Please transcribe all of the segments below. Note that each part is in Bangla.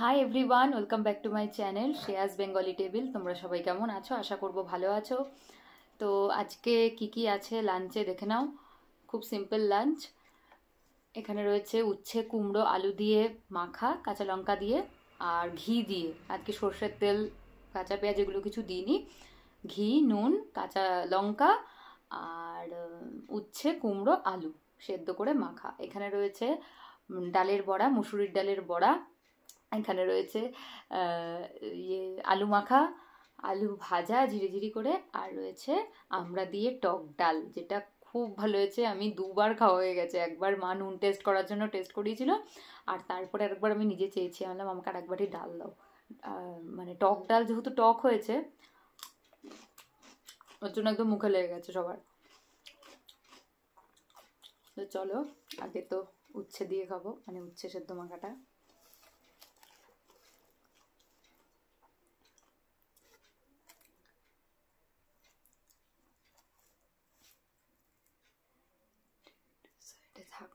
Hi everyone, welcome back to my channel Shreyas Bengali table. তোমরা সবাই কেমন আছো? আশা করব ভালো আছো। তো আজকে কি কি আছে লাঞ্চে দেখে নাও। খুব সিম্পল লাঞ্চ। এখানে রয়েছে উচ্ছে কুমড়ো আলু দিয়ে মাখা, কাঁচা লঙ্কা দিয়ে আর ঘি দিয়ে। আজকে সর্ষের তেল কাঁচা পেঁয়াজ এগুলো কিছু দিইনি। ঘি, নুন, কাঁচা লঙ্কা আর উচ্ছে কুমড়ো আলু সেদ্ধ করে মাখা। এখানে রয়েছে ডালের বড়া, মুসুরির ডালের বড়া। এখানে রয়েছে আহ, ইয়ে আলু মাখা, আলু ভাজা ঝিরিঝিরি করে, আর রয়েছে আমড়া দিয়ে টক ডাল, যেটা খুব ভালো হয়েছে। আমি দুবার খাওয়া হয়ে গেছে। একবার মা নুন টেস্ট করার জন্য টেস্ট করিয়েছিল, আর তারপরে একবার আমি নিজে চেয়েছি, বললাম আমাকে আর একবারই ডাল দাও। মানে টক ডাল যেহেতু টক হয়েছে, ওর জন্য একদম মুখে লেগে গেছে সবার। তো চলো আগে তো উচ্ছে দিয়ে খাবো, মানে উচ্ছে সেদ্ধ মাখাটা। থাক।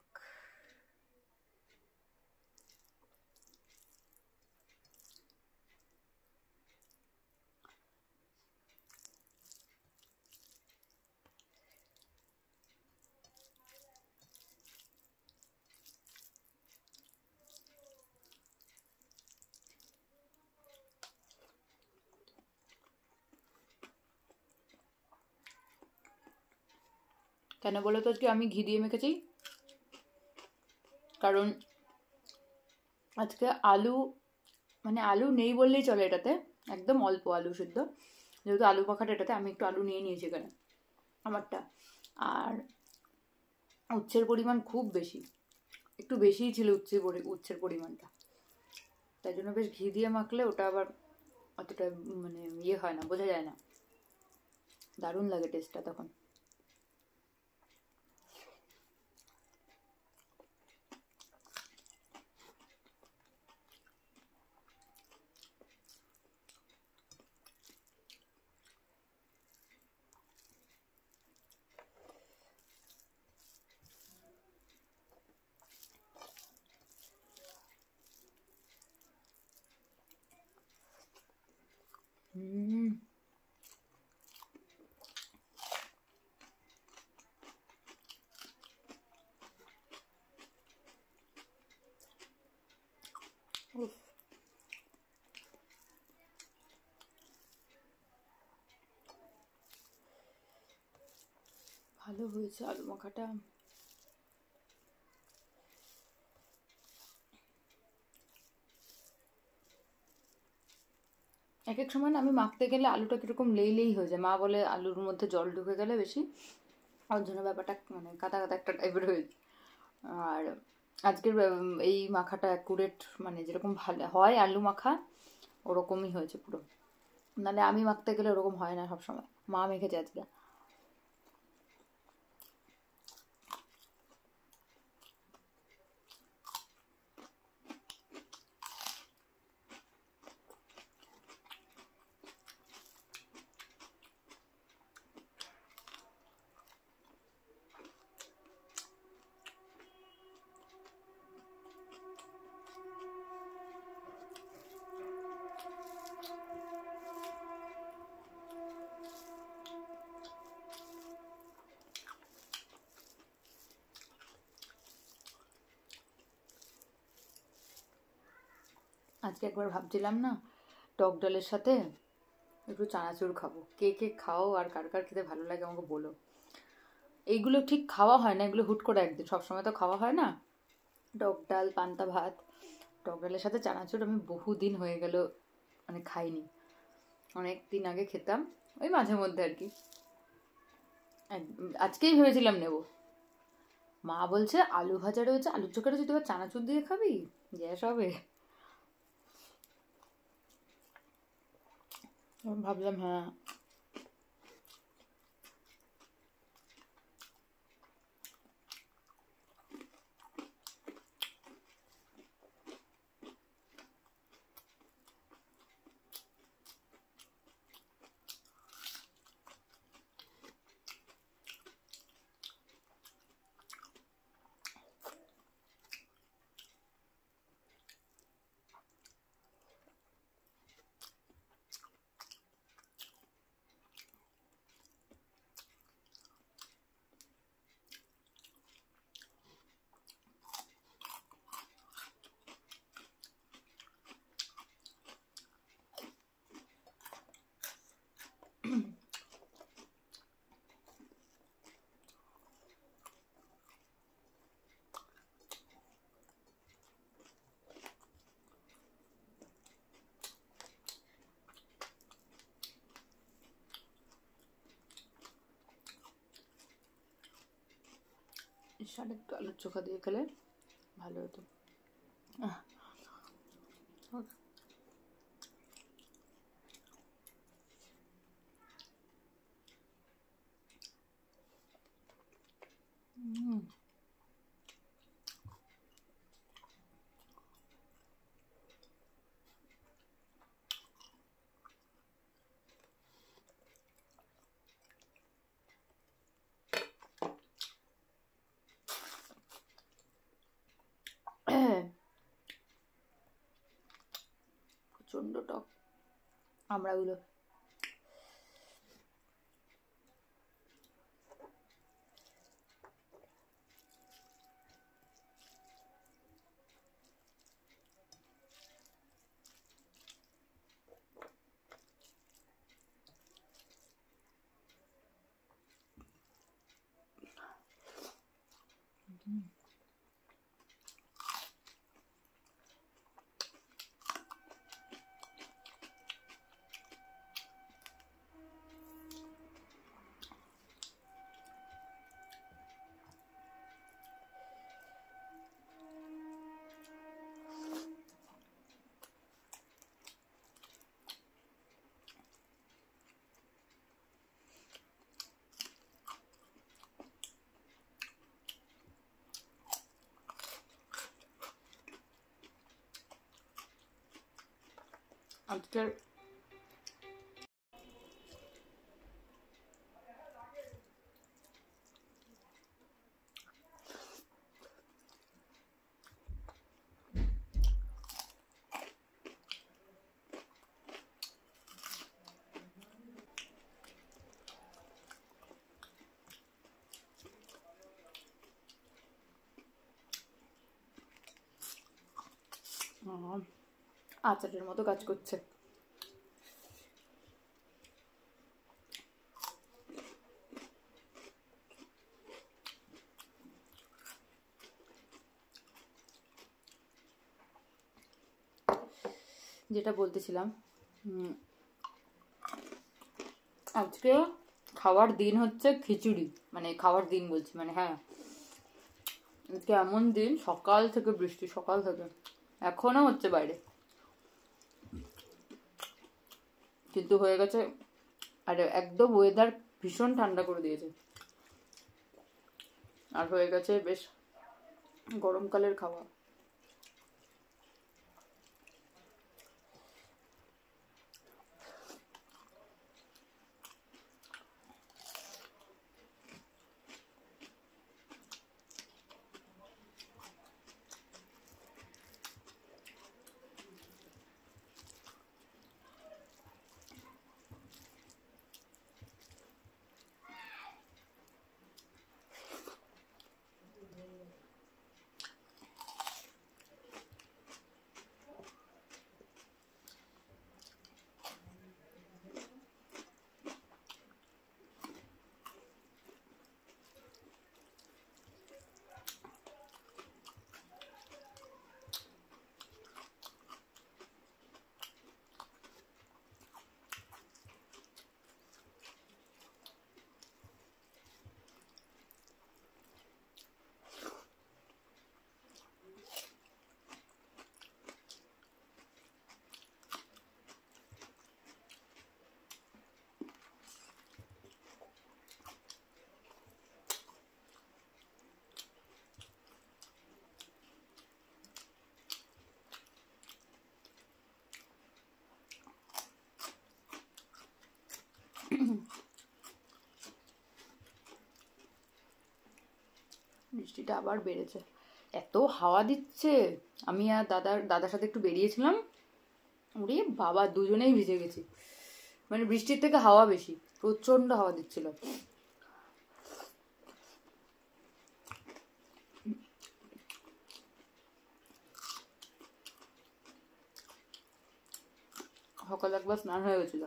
কেন বলো তো আজকে আমি ঘি দিয়ে মেখেছি? কারণ আজকে আলু, মানে আলু নেই বললেই চলে এটাতে। একদম অল্প আলু সিদ্ধ, যেহেতু আলু মাখাটা এটাতে, আমি একটু আলু নিয়ে নিয়েছি এখানে আমারটা। আর উচ্ছের পরিমাণ খুব বেশি, একটু বেশিই ছিল উচ্ছের পরিমাণটা। তাই জন্য বেশ ঘি দিয়ে মাখলে ওটা আবার অতটা মানে ইয়ে হয় না, বোঝা যায় না। দারুণ লাগে টেস্টটা তখন। হুম, উফ, ভালো হয়েছে আলু মাখাটা। এক এক সময় না আমি মাখতে গেলে আলুটা কিরকম লেই হয়ে যায়। মা বলে আলুর মধ্যে জল ঢুকে গেলে বেশি, ওর জন্য ব্যাপারটা মানে কাদা কাদা একটা টাইপের হয়েছে। আর আজকের এই মাখাটা অ্যাকুরেট, মানে যেরকম ভালো হয় আলু মাখা ওরকমই হয়েছে পুরো। নাহলে আমি মাখতে গেলে ওরকম হয় না সবসময়। মা মেখেছে আজকে। আজকে একবার ভাবছিলাম না, টক ডালের সাথে একটু চানাচুর খাবো। কে কে খাও আর কার কার খেতে ভালো লাগে আমাকে বলো। এইগুলো ঠিক খাওয়া হয় না, এগুলো হুট করে একদিন, সবসময় তো খাওয়া হয় না। টক ডাল, পান্তা ভাত, টক ডালের সাথে চানাচুর আমি বহুদিন হয়ে গেল মানে খাইনি। অনেক দিন আগে খেতাম, ওই মাঝে মধ্যে আর কি। আজকেই ভেবেছিলাম নেব। মা বলছে আলু ভাজা রয়েছে, আলুর চোখা রয়েছে, তুই আবার চানাচুর দিয়ে খাবি, গ্যাস হবে। আমি ভাবলাম হ্যাঁ। সাথে একটু আলুর চোখা দিয়ে খেলে ভালো হতো। প্রচন্ড টক আমড়াগুলো। আজকের আচারের মতো কাজ করছে। যেটা বলতেছিলাম, আজকে খাওয়ার দিন হচ্ছে খিচুড়ি, মানে খাওয়ার দিন বলছি, মানে হ্যাঁ আজকে এমন দিন, সকাল থেকে বৃষ্টি, সকাল থেকে এখনো হচ্ছে বাইরে, কিন্তু হয়ে গেছে। আর একদম ওয়েদার ভীষণ ঠান্ডা করে দিয়েছে, আর হয়ে গেছে বেশ গরমকালের খাওয়া। বৃষ্টিটা আবার বেড়েছে, এত হাওয়া দিচ্ছে। আমি আর দাদার সাথে একটু বেরিয়েছিলাম, ওরে বাবা দুজনেই ভিজে গেছি, মানে বৃষ্টির থেকে হাওয়া বেশি, প্রচন্ড হাওয়া দিচ্ছিল। সকালে একবার স্নান হয়ে গেছিল,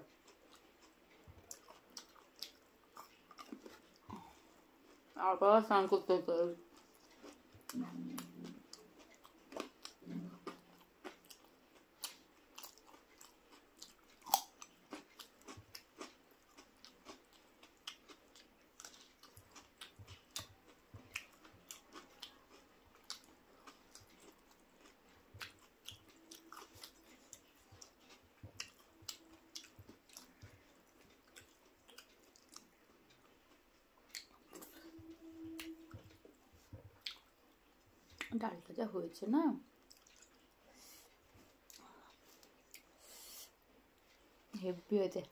আবার স্নান করতে হতো। ডালটা যা হয়েছে না, হেভি হয়েছে।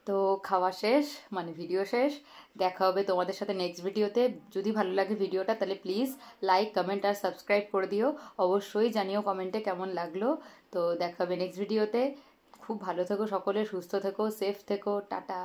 তো খাওয়া শেষ, মানে ভিডিও শেষ। দেখা হবে তোমাদের সাথে নেক্সট ভিডিওতে। যদি ভালো লাগে ভিডিওটা তাহলে প্লিজ লাইক, কমেন্ট আর সাবস্ক্রাইব করে দিও। অবশ্যই জানিও কমেন্টে কেমন লাগলো। তো দেখা হবে নেক্সট ভিডিওতে। খুব ভালো থেকো সকলে, সুস্থ থেকো, সেফ থেকো, টাটা।